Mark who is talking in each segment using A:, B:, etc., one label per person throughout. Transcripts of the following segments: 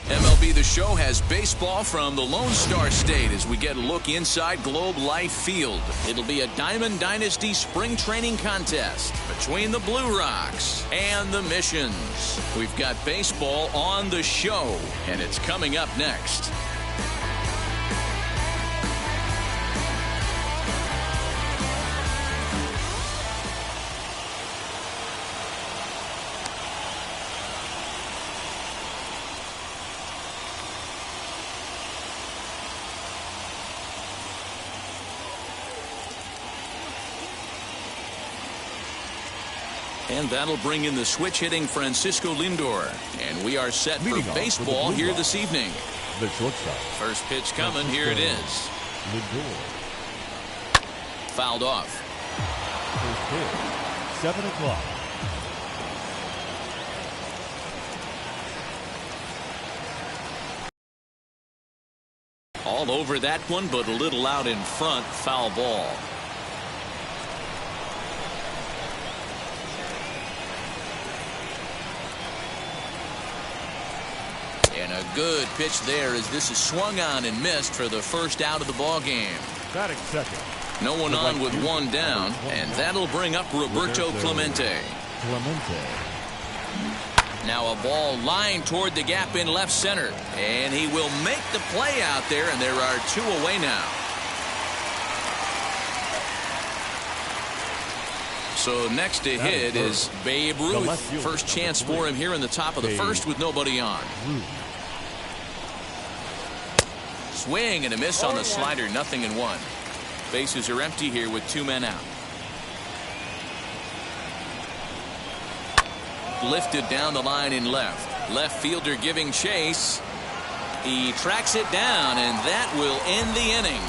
A: MLB The Show has baseball from the Lone Star State as we get a look inside Globe Life Field. It'll be a Diamond Dynasty spring training contest between the Blue Rocks and the Missions. We've got baseball on the show, and it's coming up next. And that'll bring in the switch-hitting Francisco Lindor. And we are set for baseball here this evening.
B: The shortstop.
A: First pitch coming. Here it is.
B: Lindor.
A: Fouled off.
B: First pitch. 7 o'clock.
A: All over that one, but a little out in front. Foul ball. And a good pitch there as this is swung on and missed for the first out of the ball game.
B: Batting second.
A: No one on with one down, and that'll bring up Roberto Clemente. Now a ball lined toward the gap in left center, and he will make the play out there, and there are two away now. So next to hit is Babe Ruth. First chance for him here in the top of the first with nobody on. Swing and a miss on the slider, 0-1. Bases are empty here with two men out. Lifted down the line in left. Left fielder giving chase. He tracks it down, and that will end the inning.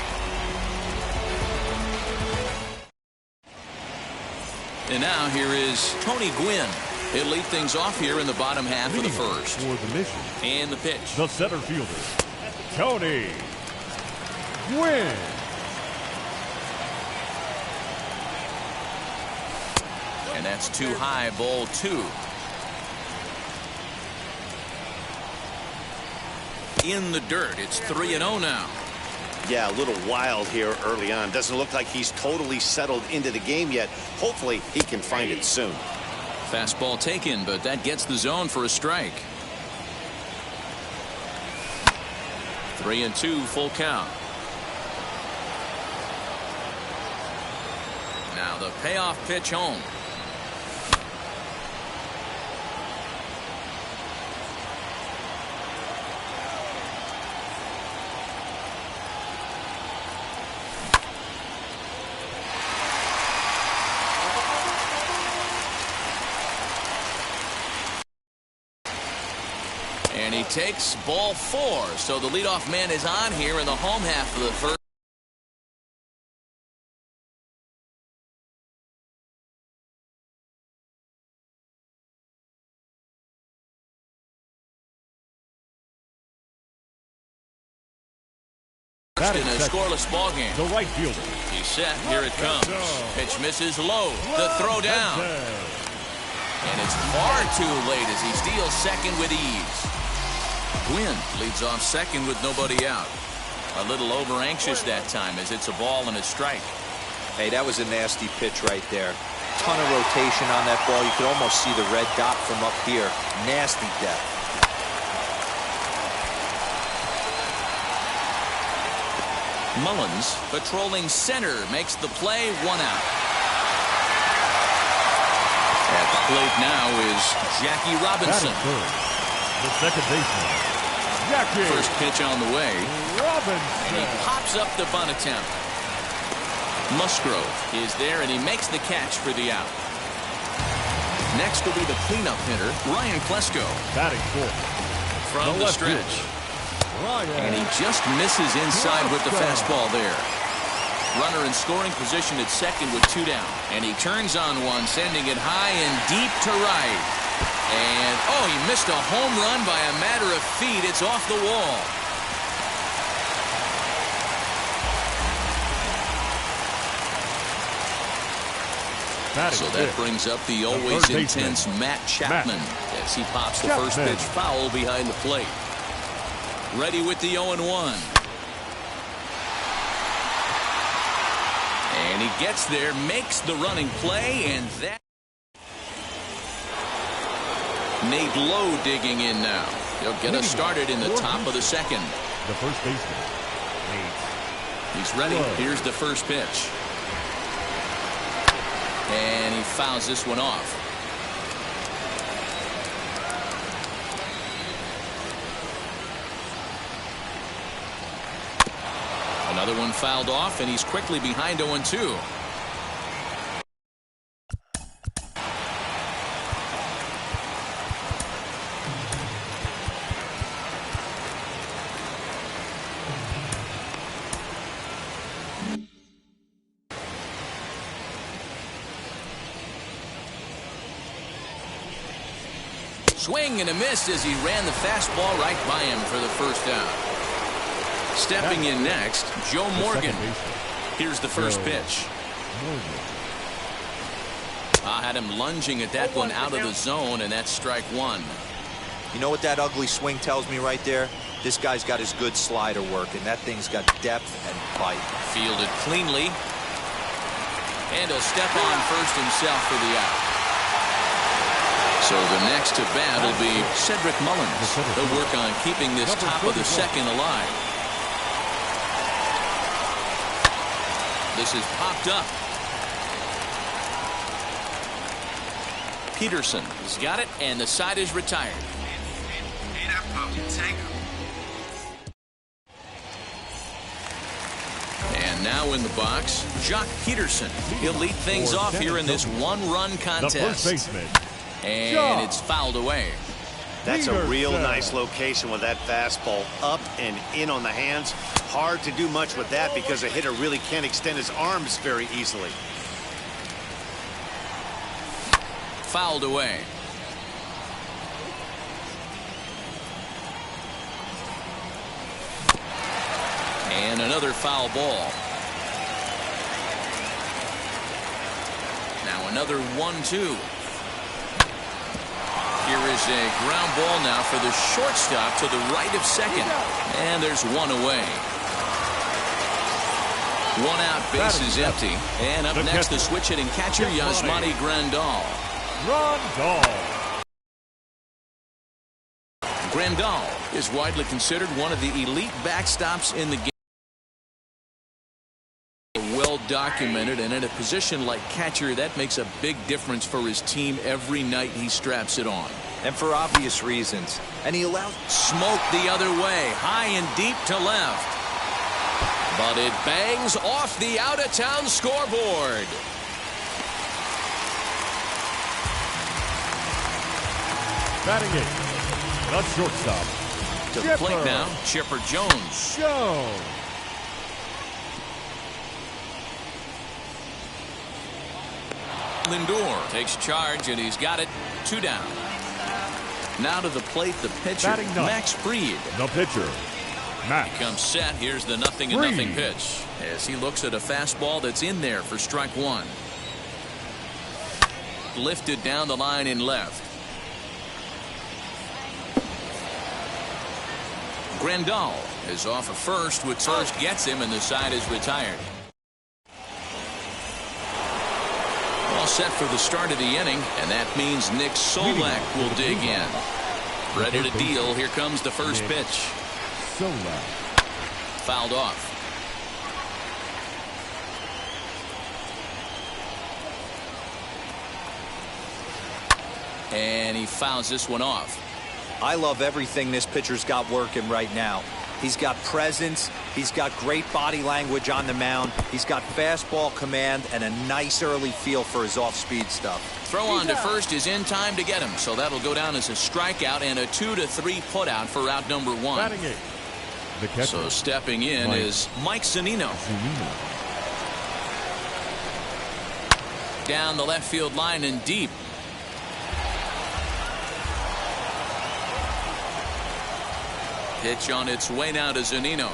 A: And now here is Tony Gwynn. He'll lead things off here in the bottom half of the first.
B: For the Mission.
A: And the pitch.
B: The center fielder, Tony Gwynn.
A: And that's too high, ball 2. In the dirt, it's 3-0 now.
C: Yeah, a little wild here early on. Doesn't look like he's totally settled into the game yet. Hopefully he can find it soon.
A: Fastball taken, but that gets the zone for a strike. 3-2, full count. Now the payoff pitch home. And he takes ball 4. So the leadoff man is on here in the home half of the first. In a scoreless ball game.
B: The right fielder.
A: He's set. Here it comes. Pitch misses low. The throw down. And it's far too late as he steals second with ease. Gwynn leads off second with nobody out. A little over anxious that time as it's a ball and a strike.
D: Hey, that was a nasty pitch right there. Ton of rotation on that ball. You could almost see the red dot from up here. Nasty depth.
A: Mullins patrolling center makes the play, 1 out. At the plate now is Jackie Robinson.
B: The second baseman, Jackie.
A: First pitch on the way.
B: Robinson.
A: And he pops up the bunt attempt. Musgrove is there, and he makes the catch for the out. Next will be the cleanup hitter, Ryan Klesko.
B: Batting 4.
A: From the stretch. And he just misses inside with the fastball there. Runner in scoring position at second with 2 down. And he turns on one, sending it high and deep to right. And, oh, he missed a home run by a matter of feet. It's off the wall. So that brings up the always intense Matt Chapman as he pops the first pitch foul behind the plate. Ready with the 0-1. And he gets there, makes the running play, and that. Nate Lowe digging in now. He'll get us started in the top of the second.
B: The first baseman, Nate.
A: He's ready. Here's the first pitch. And he fouls this one off. Another one fouled off, and he's quickly behind 0-2. Swing and a miss as he ran the fastball right by him for the first down. Stepping in next, Joe Morgan. Here's the first pitch. I had him lunging at that one out of the zone, and that's strike one.
D: You know what that ugly swing tells me right there? This guy's got his good slider work, and that thing's got depth and bite. Fielded cleanly.
A: And a step on first himself for the out. So the next to bat will be Cedric Mullins. He'll work on keeping this top of the second alive. This is popped up. Peterson has got it, and the side is retired. And now in the box, Jock Peterson. He'll lead things off here in this one-run contest.
B: The first baseman.
A: And it's fouled away.
C: That's a real nice location with that fastball up and in on the hands. Hard to do much with that because a hitter really can't extend his arms very easily.
A: Fouled away. And another foul ball. Now another 1-2. Here is a ground ball now for the shortstop to the right of second. And there's one away. One out, base is empty. And up next, the switch hitting catcher, Yasmani Grandal. Grandal is widely considered one of the elite backstops in the game. Well documented, and in a position like catcher, that makes a big difference for his team every night he straps it on.
D: And for obvious reasons. And he allowed
A: smoke the other way, high and deep to left. But it bangs off the out-of-town scoreboard.
B: Batting it, the shortstop.
A: To the plate now, Chipper Jones. Lindor takes charge, and he's got it. 2 down. Now to the plate, the pitcher, Max Fried.
B: The pitcher, Max.
A: He comes set. Here's the 0-0 pitch as he looks at a fastball that's in there for strike one. Lifted down the line in left. Grandal is off of first with first gets him, and the side is retired. All set for the start of the inning, and that means Nick Solak will dig in. Ready to deal. Here comes the first pitch. Fouled off. And he fouls this one off.
D: I love everything this pitcher's got working right now. He's got presence. He's got great body language on the mound. He's got fastball command and a nice early feel for his off-speed stuff.
A: Throw on to first is in time to get him, so that'll go down as a strikeout and a 2-3 putout for out number one.
B: Batting it, the catcher.
A: So stepping in is Mike Zunino. down the left field line and deep. Pitch on its way now to Zunino.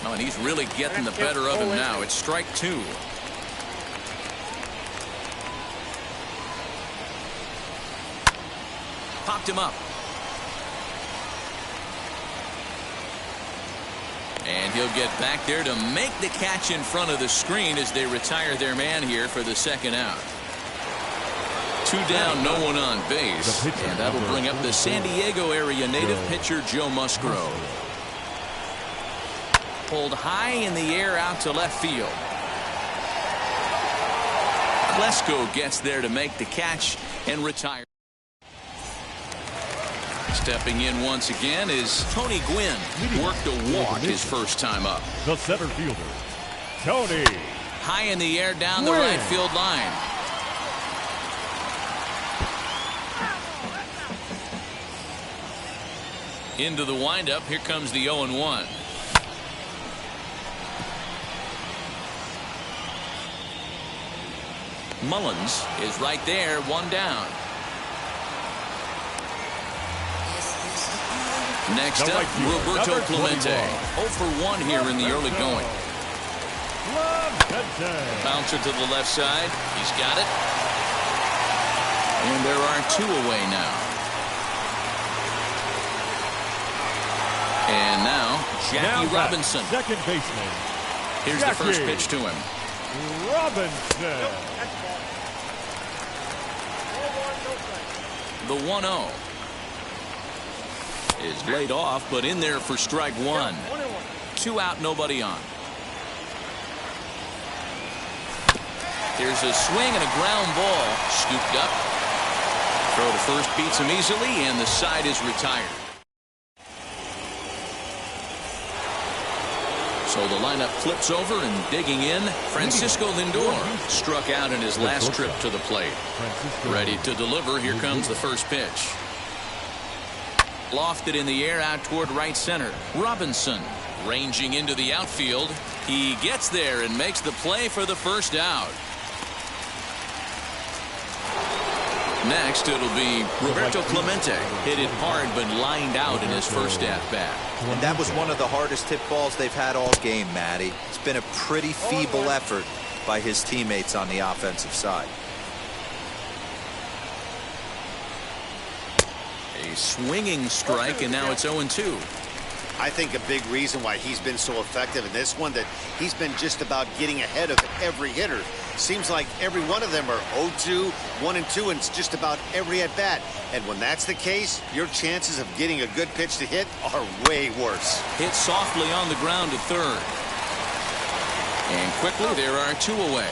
A: Oh, and he's really getting the better of him now. It's strike 2. Popped him up. And he'll get back there to make the catch in front of the screen as they retire their man here for the second out. 2 down, no one on base. And that'll bring up the San Diego area native pitcher Joe Musgrove. Pulled high in the air out to left field. Klesko gets there to make the catch and retire. Stepping in once again is Tony Gwynn. Worked a walk his first time up.
B: The center fielder, Tony.
A: High in the air down the right field line. Into the windup. Here comes the 0-1. Mullins is right there, 1 down. Next up, Roberto Clemente. 0 for 1 here in the early going. Bouncer to the left side. He's got it. And there are 2 away now. And now, Jackie Robinson.
B: Second baseman.
A: Here's the first pitch to him.
B: Robinson.
A: The 1-0 is laid off, but in there for strike 1. 2 out, nobody on. Here's a swing and a ground ball. Scooped up. Throw to first beats him easily, and the side is retired. So the lineup flips over, and digging in, Francisco Lindor struck out in his last trip to the plate. Ready to deliver. Here comes the first pitch. Lofted in the air out toward right center. Robinson ranging into the outfield. He gets there and makes the play for the first out. Next, it'll be Roberto Clemente. Hit it hard, but lined out in his first at-bat.
D: And that was one of the hardest hit balls they've had all game, Matty. It's been a pretty feeble effort by his teammates on the offensive side.
A: A swinging strike, and now it's 0-2.
C: I think a big reason why he's been so effective in this one, that he's been just about getting ahead of every hitter. Seems like every one of them are 0-2, 1-2, and it's just about every at-bat. And when that's the case, your chances of getting a good pitch to hit are way worse.
A: Hit softly on the ground to third. And quickly, there are 2 away.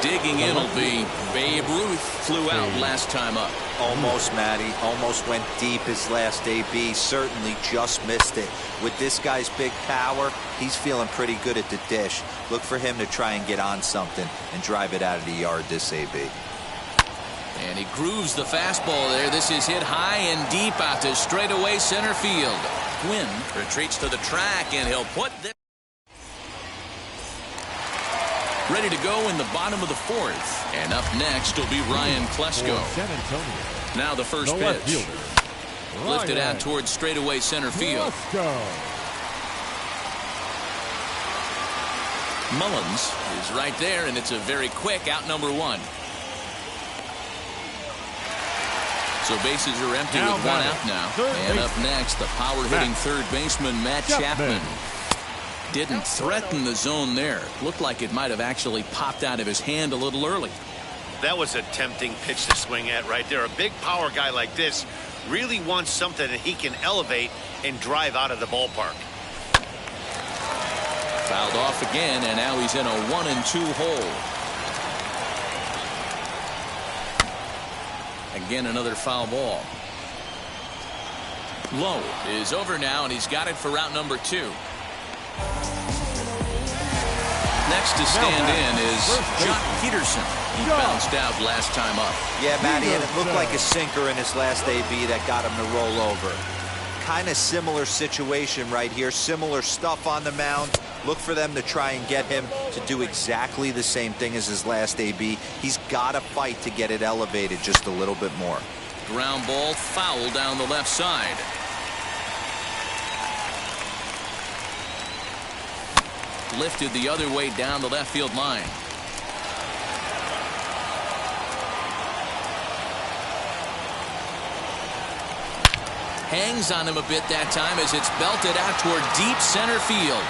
A: Digging in will be Babe Ruth. Flew out last time up.
D: Almost, Matty. Almost went deep his last AB. Certainly just missed it. With this guy's big power, he's feeling pretty good at the dish. Look for him to try and get on something and drive it out of the yard this AB.
A: And he grooves the fastball there. This is hit high and deep out to straightaway center field. Gwynn retreats to the track, and he'll put this. Ready to go in the bottom of the 4th. And up next will be Ryan Klesko. Now the first pitch. Lifted out towards straightaway center field. Mullins is right there, and it's a very quick out number 1. So bases are empty with 1 out now. And up next, the power-hitting third baseman, Matt Chapman. Didn't threaten the zone there. Looked like it might have actually popped out of his hand a little early.
C: That was a tempting pitch to swing at right there. A big power guy like this really wants something that he can elevate and drive out of the ballpark.
A: Fouled off again, and now he's in a 1-2 hole. Again, another foul ball. Low is over now, and he's got it for route number 2. Next to stand in is Jock Peterson. He bounced out last time up.
D: Yeah, Matty, and it looked like a sinker in his last AB that got him to roll over. kind of similar situation right here. Similar stuff on the mound. Look for them to try and get him to do exactly the same thing as his last AB. He's got to fight to get it elevated just a little bit more.
A: Ground ball foul down the left side. Lifted the other way down the left field line. Hangs on him a bit that time as it's belted out toward deep center field.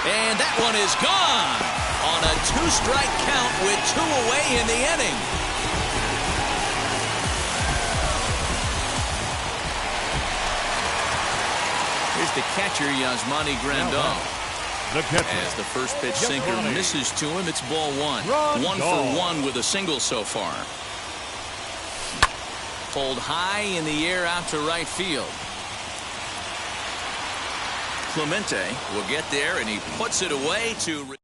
A: And that one is gone on a two-strike count with 2 away in the inning. Here's the catcher, Yasmani Grandal. As the first pitch sinker misses to him, it's ball 1. 1 for 1 with a single so far. Pulled high in the air out to right field. Clemente will get there, and he puts it away to...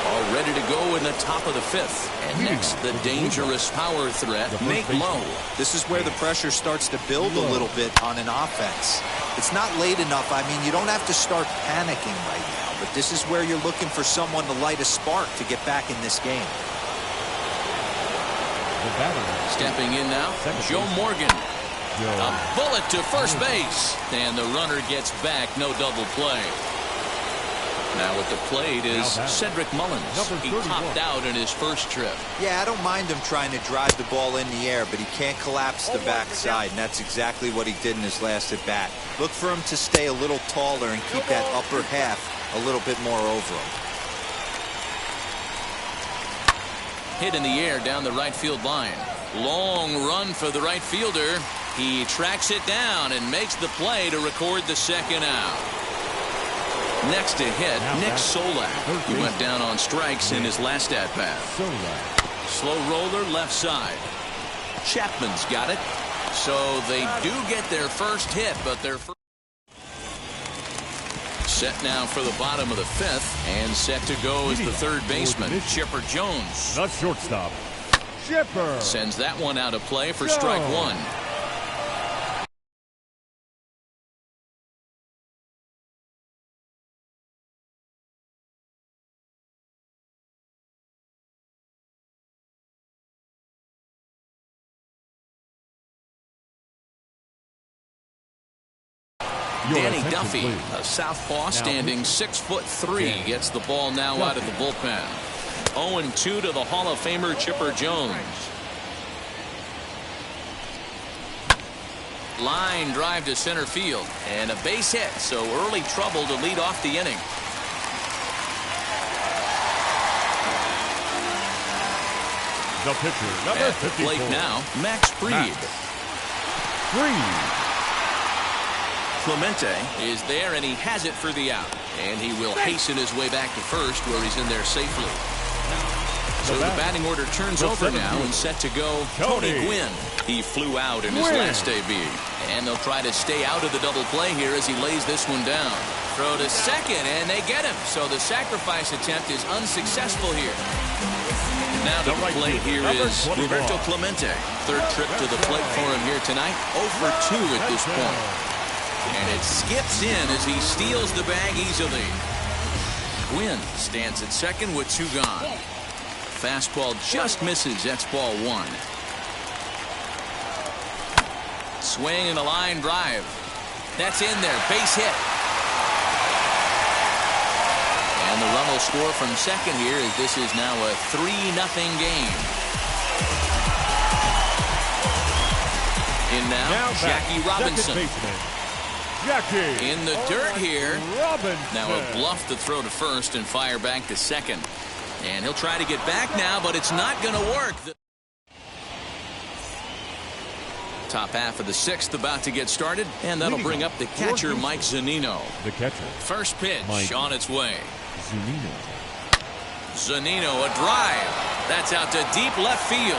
A: All ready to go in the top of the 5th. And next, the dangerous power threat, Make Low.
D: This is where the pressure starts to build a little bit on an offense. It's not late enough. I mean, you don't have to start panicking right now, but this is where you're looking for someone to light a spark to get back in this game.
A: Stepping in now, Joe Morgan. A bullet to first base. And the runner gets back. No double play. Now at the plate is Cedric Mullins. He topped out in his first trip.
D: Yeah, I don't mind him trying to drive the ball in the air, but he can't collapse the backside, and that's exactly what he did in his last at bat. Look for him to stay a little taller and keep that upper half a little bit more over him.
A: Hit in the air down the right field line. Long run for the right fielder. He tracks it down and makes the play to record the second out. Next to hit, Nick Solak. He went down on strikes in his last at-bat. Slow roller left side. Chapman's got it. So they do get their first hit, but their first... Set now for the bottom of the 5th, and set to go is the third baseman, Chipper Jones.
B: The shortstop, Chipper.
A: Sends that one out of play for strike 1. Danny Duffy, a southpaw standing 6'3", gets the ball now out of the bullpen. 0-2 to the Hall of Famer Chipper Jones. Line drive to center field and a base hit, so early trouble to lead off the inning.
B: The pitcher, number
A: At the
B: 54.
A: plate now, Max Fried. Clemente is there, and he has it for the out. And he will hasten his way back to first, where he's in there safely. So the batting order turns over now, and set to go Tony Gwynn. He flew out in his last AB. And they'll try to stay out of the double play here as he lays this one down. Throw to second, and they get him. So the sacrifice attempt is unsuccessful here. Now to the plate here is Roberto Clemente. Third trip to the plate for him here tonight. 0 for 2 at this point. And it skips in as he steals the bag easily. Gwynn stands at second with 2 gone. Fastball just misses. That's ball 1. Swing and a line drive. That's in there. Base hit. And the run will score from second here as this is now a 3-0 game. In now Jackie Robinson. In the dirt here. Now a bluff to throw to first and fire back to second. And he'll try to get back now, but it's not going to work. Top half of the 6th about to get started, and that'll bring up the catcher, Mike Zunino.
B: The catcher.
A: First pitch on its way.
B: Zunino,
A: a drive. That's out to deep left field.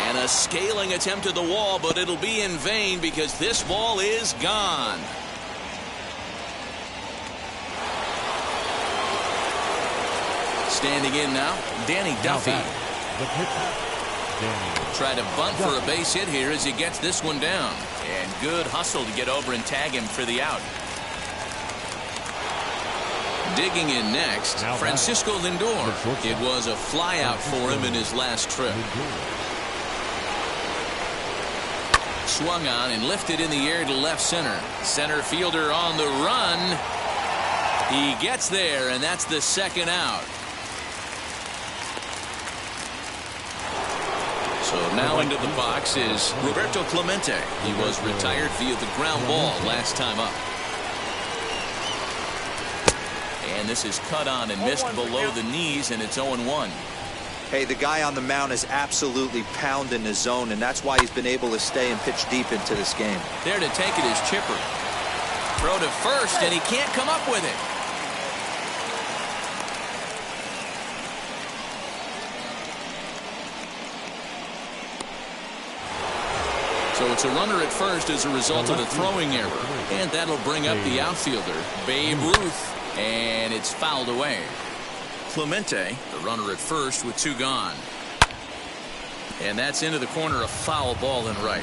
A: And a scaling attempt at the wall, but it'll be in vain because this ball is gone. Standing in now, Danny Duffy.
B: The pitcher,
A: Try to bunt for a base hit here as he gets this one down. And good hustle to get over and tag him for the out. Digging in next, Francisco Lindor. It was a flyout for him in his last trip. Swung on and lifted in the air to left center. Center fielder on the run. He gets there, and that's the second out. So now into the box is Roberto Clemente. He was retired via the ground ball last time up. And this is cut on and missed below the knees, and it's 0-1.
D: Hey, the guy on the mound is absolutely pounding his zone, and that's why he's been able to stay and pitch deep into this game.
A: There to take it is Chipper. Throw to first, and he can't come up with it. So it's a runner at first as a result of the throwing error. And that'll bring up the outfielder, Babe Ruth. And it's fouled away. Clemente, the runner at first with 2 gone. And that's into the corner, a foul ball in right.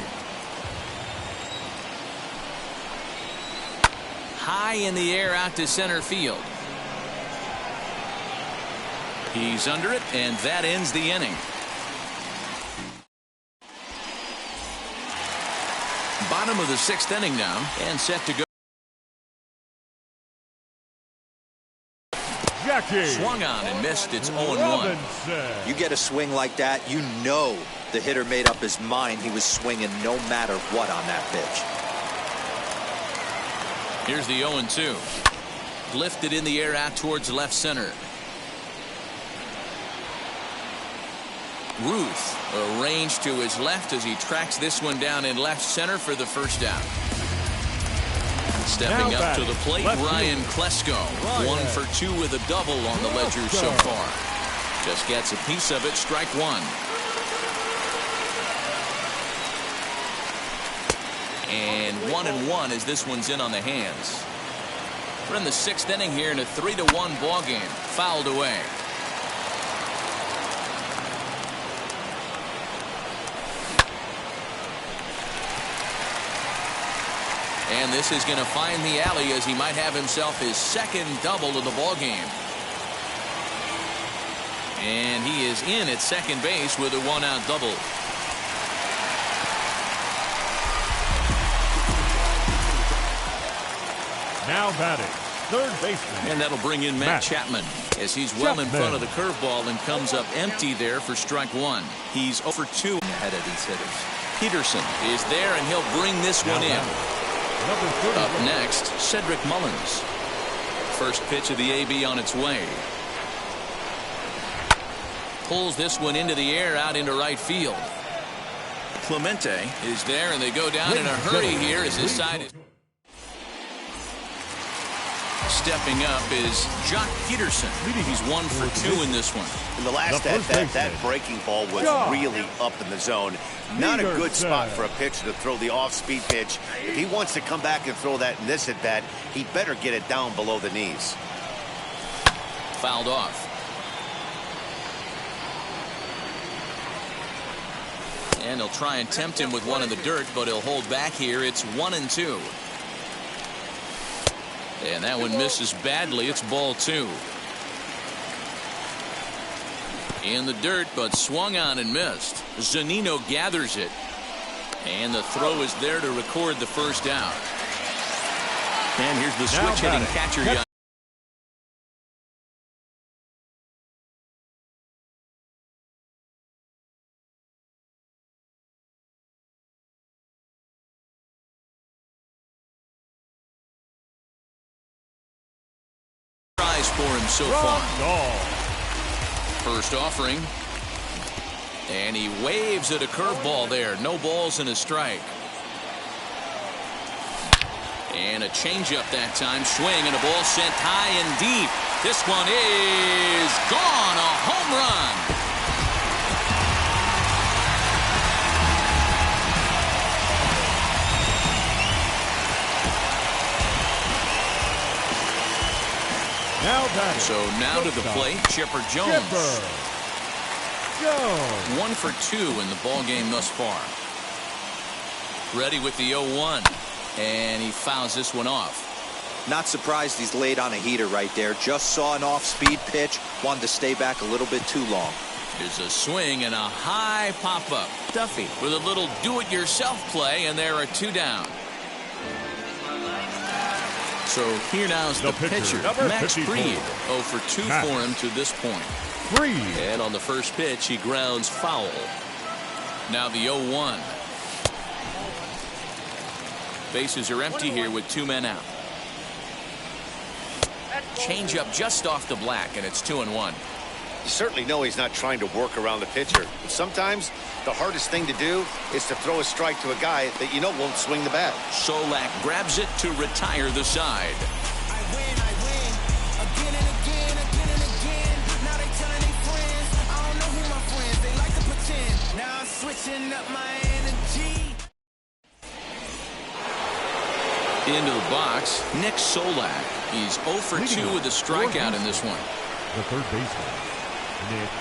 A: High in the air out to center field. He's under it, and that ends the inning. Bottom of the 6th inning now, and set to go. Swung on and missed. It's 0-1.
D: You get a swing like that, you know the hitter made up his mind he was swinging no matter what on that pitch.
A: Here's the 0-2. Lifted in the air out towards left center. Ruth arranged to his left as he tracks this one down in left center for the first out. Stepping up to the plate, Ryan Klesko. 1 for 2 with a double on the ledger so far. Just gets a piece of it, strike 1. And 1-1 as this one's in on the hands. We're in the 6th inning here in a 3-1 ball game. Fouled away. And this is going to find the alley as he might have himself his 2nd double of the ball game. And he is in at second base with a 1-out double.
B: Now batting, third baseman.
A: And that'll bring in Matt Chapman as he's well in front of the curveball and comes up empty there for strike 1. He's 0 for 2 ahead of these hitters. Peterson is there, and he'll bring this one in. Up next, Cedric Mullins. First pitch of the AB on its way. Pulls this one into the air out into right field. Clemente is there, and they go down in a hurry here as his side is. Stepping up is Jock Peterson. He's 1 for 2 in this one.
C: In the last at-bat, that breaking ball was really up in the zone. Not a good spot for a pitcher to throw the off-speed pitch. If he wants to come back and throw that in this at-bat, he better get it down below the knees.
A: Fouled off. And he'll try and tempt him with one in the dirt, but he'll hold back here. It's 1-2. And that one misses badly. It's ball 2. In the dirt, but swung on and missed. Zunino gathers it. And the throw is there to record the first out. And here's the switch hitting catcher. For him so far. First offering, and he waves at a curveball there. No balls and a strike. And a changeup that time. Swing and a ball sent high and deep. This one is gone. A home run.
B: Now batting.
A: So now to the plate, Chipper Jones.
B: Go.
A: 1 for 2 in the ball game thus far. Ready with the 0-1. And he fouls this one off.
D: Not surprised he's laid on a heater right there. Just saw an off-speed pitch. Wanted to stay back a little bit too long.
A: There's a swing and a high pop-up. Duffy with a little do-it-yourself play, and there are 2 down. So here now is the pitcher, Max
B: 54.
A: Fried. 0 for 2
B: Max.
A: for him to this point.
B: Fried.
A: And on the first pitch, he grounds foul. Now the 0-1. Bases are empty here with 2 men out. Change up just off the black, and it's 2-1.
C: You certainly know he's not trying to work around the pitcher. But sometimes the hardest thing to do is to throw a strike to a guy that you know won't swing the bat.
A: Solak grabs it to retire the side.
E: I win, again and again, again and again. Now they telling their friends, I don't know who my friends, they like to pretend. Now I'm switching up my energy.
A: Into the box, Nick Solak. He's 0 for 2 with a strikeout in this one.
B: The third baseman, Nick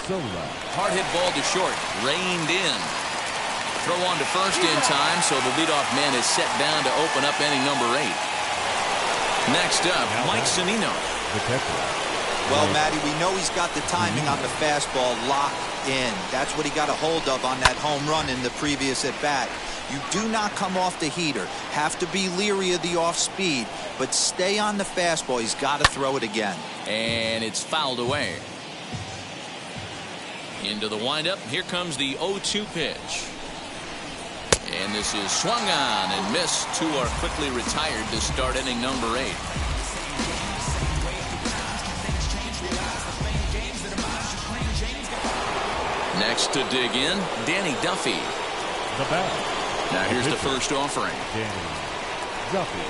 B: Solak.
A: Hard hit ball to short, reined in. Throw on to first in time, so the leadoff man is set down to open up inning number 8. Next up, Mike Zunino.
B: The catcher.
D: Well, Matty, we know he's got the timing on the fastball locked in. That's what he got a hold of on that home run in the previous at-bat. You do not come off the heater. Have to be leery of the off-speed, but stay on the fastball. He's got to throw it again.
A: And it's fouled away. Into the windup. Here comes the 0-2 pitch. And this is swung on and missed. 2 are quickly retired to start inning number 8. Next to dig in, Danny Duffy.
B: The bat.
A: Now here's the first offering.
B: Danny Duffy.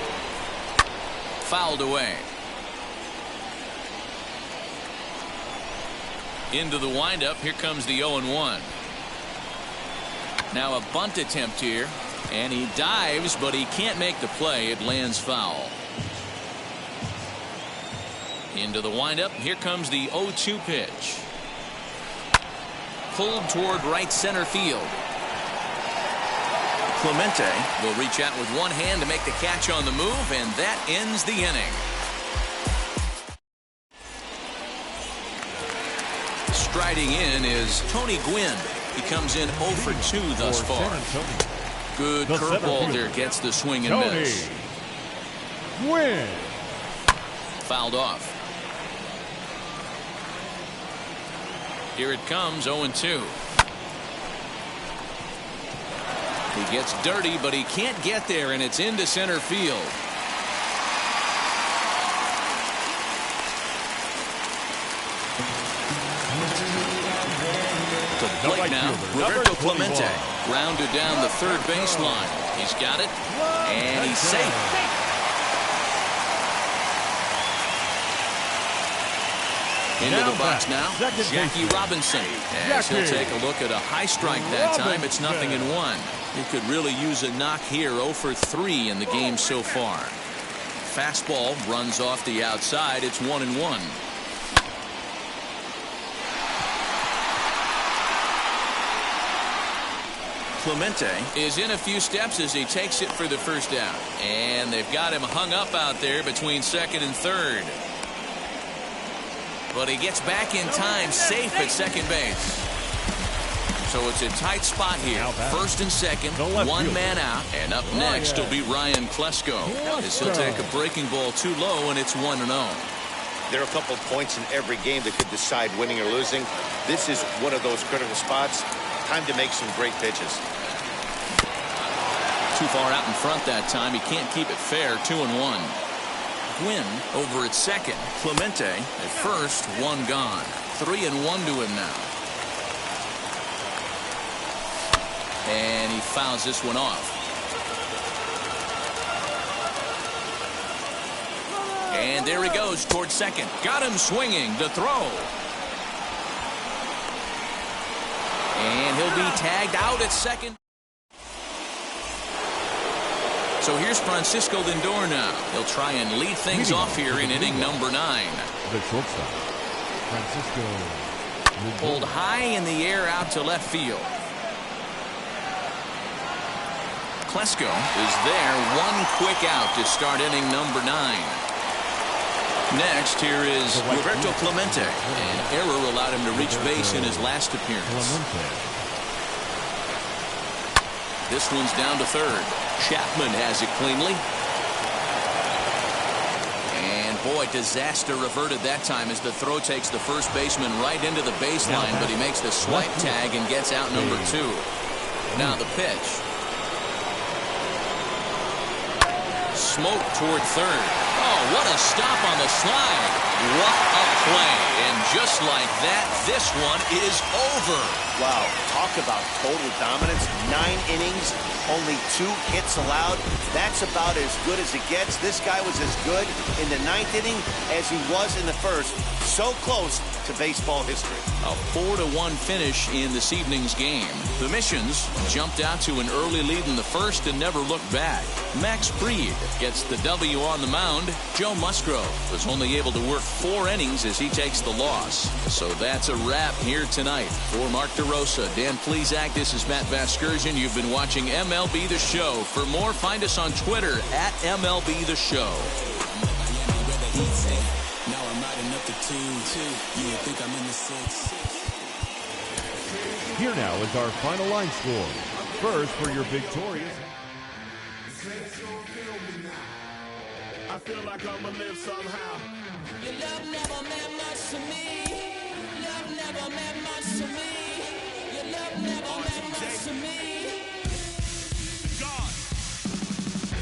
A: Fouled away. Into the windup. Here comes the 0-1. Now a bunt attempt here. And he dives, but he can't make the play. It lands foul. Into the windup. Here comes the 0-2 pitch. Pulled toward right center field. Clemente will reach out with one hand to make the catch on the move, and that ends the inning. Striding in is Tony Gwynn. He comes in 0 for 2 thus far. Good curveball there, gets the swing and miss.
B: Gwynn.
A: Fouled off. Here it comes, 0-2. He gets dirty, but he can't get there, and it's into center field. To the plate now, Roberto Clemente. Grounded down the third baseline. He's got it, and he's safe. Into the box now, Jackie Robinson. As he'll take a look at a high strike that time. It's 0-1. He could really use a knock here. 0 for 3 in the game so far. Fastball runs off the outside. It's 1-1. Clemente is in a few steps as he takes it for the first out. And they've got him hung up out there between second and third. But he gets back in time, safe at second base. So it's a tight spot here. First and second, one man out. And up next will be Ryan Klesko. As he'll take a breaking ball too low, and it's 1-0.
C: There are a couple of points in every game that could decide winning or losing. This is one of those critical spots. Time to make some great pitches.
A: Too far out in front that time. He can't keep it fair. 2-1. Gwynn over at second. Clemente at first. 1 gone. 3-1 to him now. And he fouls this one off. And there he goes towards second. Got him swinging to throw. And he'll be tagged out at second. So here's Francisco Lindor now. He'll try and lead things off here in inning number 9.
B: The shortstop, Francisco
A: Pulled high in the air out to left field. Klesko is there. One quick out to start inning number 9. Next, here is Roberto Clemente. An error allowed him to reach base in his last appearance. This one's down to third. Chapman has it cleanly. And boy, disaster averted that time as the throw takes the first baseman right into the baseline, but he makes the swipe tag and gets out number 2. Now the pitch. Smoke toward third. Oh, what a stop on the slide. What a play. And just like that, this one is over.
C: Wow, talk about total dominance. 9 innings, only 2 hits allowed. That's about as good as it gets. This guy was as good in the 9th inning as he was in the 1st. So close to baseball history.
A: A 4-1 finish in this evening's game. The Missions jumped out to an early lead in the 1st and never looked back. Max Fried gets the W on the mound. Joe Musgrove was only able to work 4 innings as he takes the loss. So that's a wrap here tonight. For Mark DeRosa, Dan Plesac, this is Matt Vasgersian. You've been watching MLB The Show. For more, find us on Twitter at MLB The Show.
E: Now I'm riding up the 2. You would think I'm in the 6.
B: Here now is our final line score. First for your victorious.
F: I feel like I'ma live somehow.
E: Your love never meant much to me.